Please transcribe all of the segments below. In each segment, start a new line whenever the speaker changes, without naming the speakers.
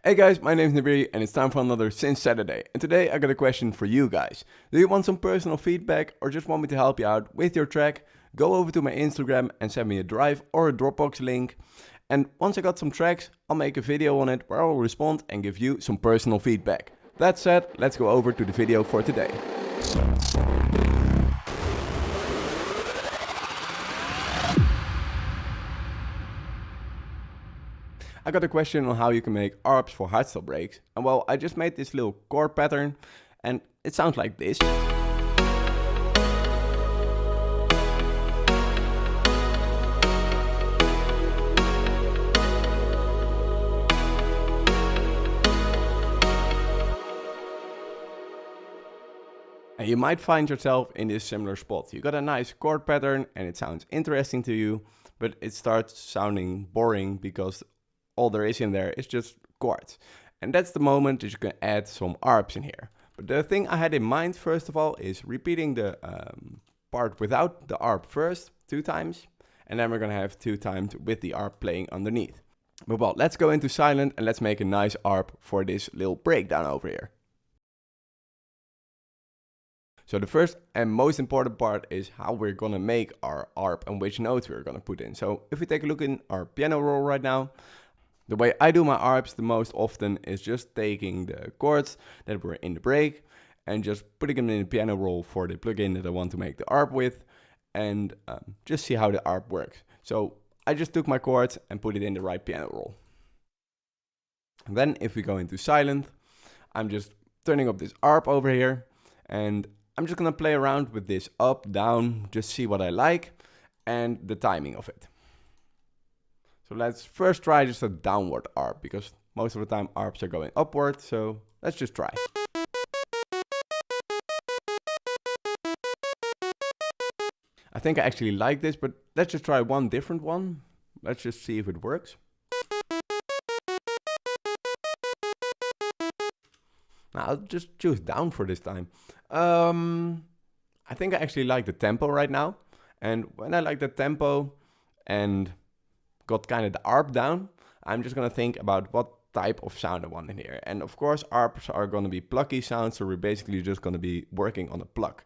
Hey guys, my name is Nabiri and it's time for another Since Saturday. And today I got a question for you guys. Do you want some personal feedback or just want me to help you out with your track? Go over to my Instagram and send me a Drive or a Dropbox link. And once I got some tracks, I'll make a video on it where I'll respond and give you some personal feedback. That said, let's go over to the video for today. I got a question on how you can make ARPs for hardstyle breaks, and well, I just made this little chord pattern, and it sounds like this. And you might find yourself in this similar spot. You got a nice chord pattern, and it sounds interesting to you, but it starts sounding boring because all there is in there is just chords. And that's the moment that you can add some ARPs in here. But the thing I had in mind first of all is repeating the part without the ARP first 2 times. And then we're gonna have 2 times with the ARP playing underneath. But well, let's go into silent and let's make a nice ARP for this little breakdown over here. So the first and most important part is how we're gonna make our ARP and which notes we're gonna put in. So if we take a look in our piano roll right now, the way I do my ARPs the most often is just taking the chords that were in the break and just putting them in the piano roll for the plugin that I want to make the ARP with, and just see how the ARP works. So I just took my chords and put it in the right piano roll. And then if we go into silent, I'm just turning up this ARP over here, and I'm just gonna play around with this up, down, just see what I like and the timing of it. So let's first try just a downward ARP, because most of the time ARPs are going upward, so let's just try. I think I actually like this, but let's just try one different one. Let's just see if it works. Now I'll just choose down for this time. I think I actually like the tempo right now. And when I like the tempo and got kind of the ARP down, I'm just gonna think about what type of sound I want in here. And of course, ARPs are gonna be plucky sounds, so we're basically just gonna be working on a pluck.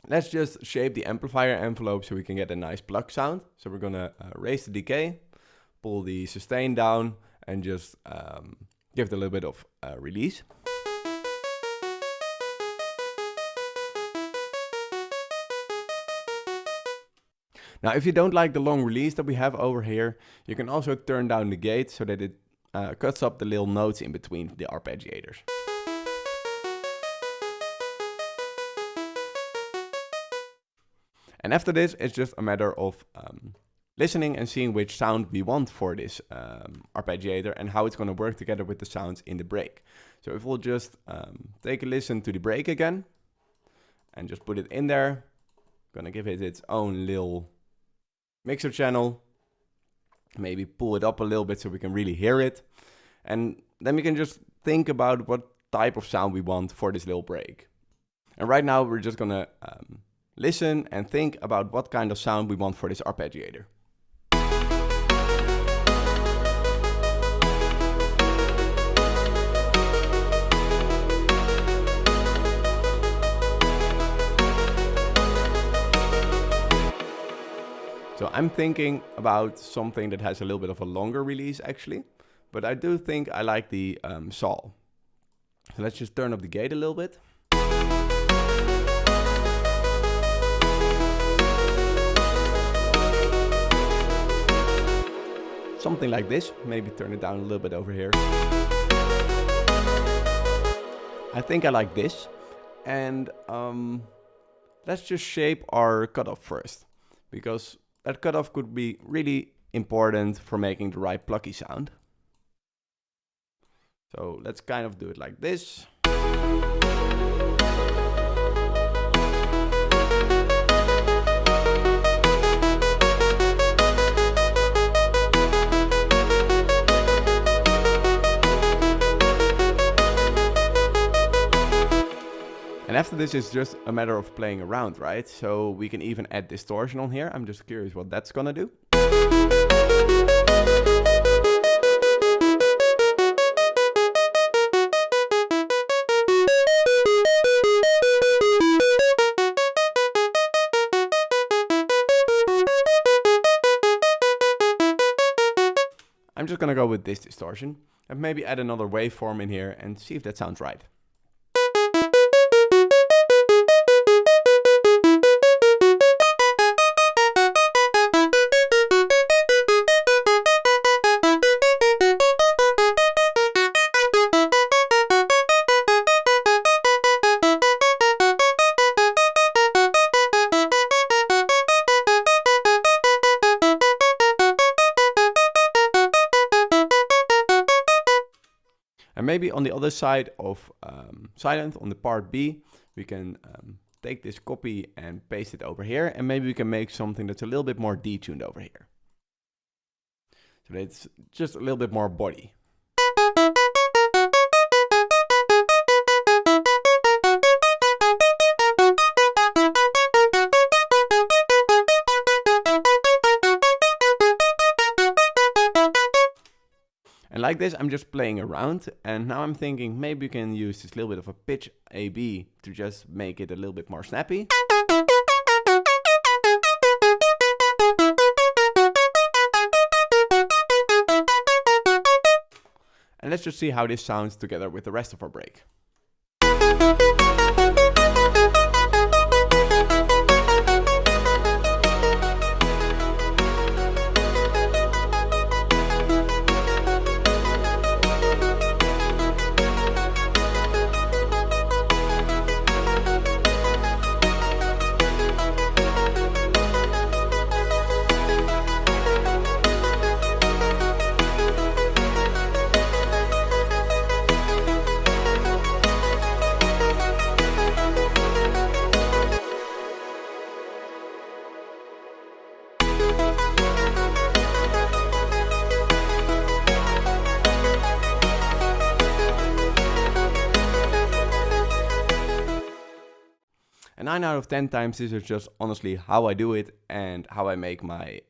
Let's just shape the amplifier envelope so we can get a nice pluck sound. So we're gonna raise the decay, pull the sustain down, and just give it a little bit of release. Now, if you don't like the long release that we have over here, you can also turn down the gate so that it cuts up the little notes in between the arpeggiators. And after this, it's just a matter of listening and seeing which sound we want for this arpeggiator and how it's going to work together with the sounds in the break. So if we'll just take a listen to the break again and just put it in there, gonna give it its own little mixer channel, maybe pull it up a little bit so we can really hear it, and then we can just think about what type of sound we want for this little break. And right now we're just gonna listen and think about what kind of sound we want for this arpeggiator. So I'm thinking about something that has a little bit of a longer release actually, but I do think I like the saw. So let's just turn up the gate a little bit. Something like this, maybe turn it down a little bit over here. I think I like this, and let's just shape our cutoff first, because that cutoff could be really important for making the right plucky sound. So let's kind of do it like this. And after this, it's just a matter of playing around, right? So we can even add distortion on here. I'm just curious what that's gonna do. I'm just gonna go with this distortion and maybe add another waveform in here and see if that sounds right. And maybe on the other side of silent, on the part B, we can take this copy and paste it over here, and maybe we can make something that's a little bit more detuned over here. So it's just a little bit more body. And like this, I'm just playing around, and now I'm thinking maybe you can use this little bit of a pitch AB to just make it a little bit more snappy. And let's just see how this sounds together with the rest of our break. And 9 out of 10 times this is just honestly how I do it and how I make my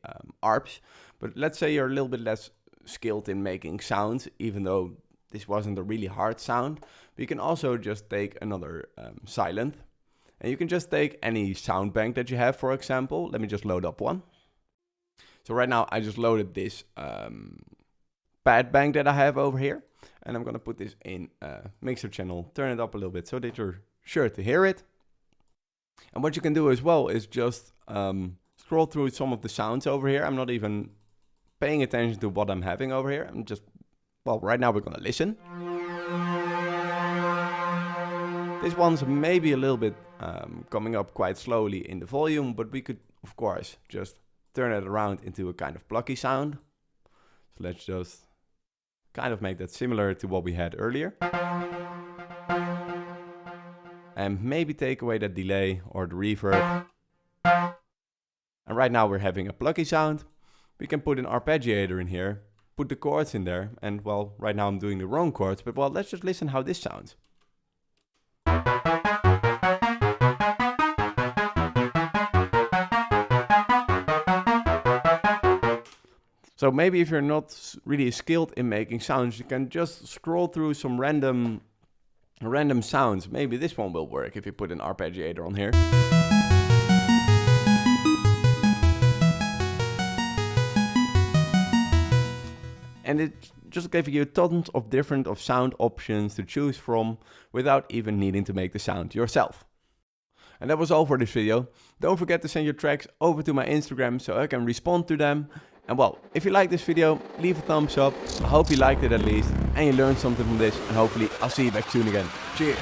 ARPs. But let's say you're a little bit less skilled in making sounds, even though this wasn't a really hard sound. But you can also just take another silent. And you can just take any sound bank that you have, for example. Let me just load up one. So right now I just loaded this pad bank that I have over here. And I'm gonna put this in mixer channel, turn it up a little bit so that you're sure to hear it. And what you can do as well is just scroll through some of the sounds over here. I'm not even paying attention to what I'm having over here. I'm just, well, right now we're gonna listen. This one's maybe a little bit coming up quite slowly in the volume, but we could, of course, just turn it around into a kind of plucky sound. So let's just kind of make that similar to what we had earlier. And maybe take away that delay or the reverb. And right now we're having a plucky sound. We can put an arpeggiator in here, put the chords in there, and well, right now I'm doing the wrong chords, but well, let's just listen how this sounds. So maybe if you're not really skilled in making sounds, you can just scroll through some random sounds. Maybe this one will work if you put an arpeggiator on here. And it just gave you tons of different sound options to choose from without even needing to make the sound yourself. And that was all for this video. Don't forget to send your tracks over to my Instagram so I can respond to them. And well, if you like this video, leave a thumbs up. I hope you liked it at least and you learned something from this, and hopefully I'll see you back soon again. Cheers!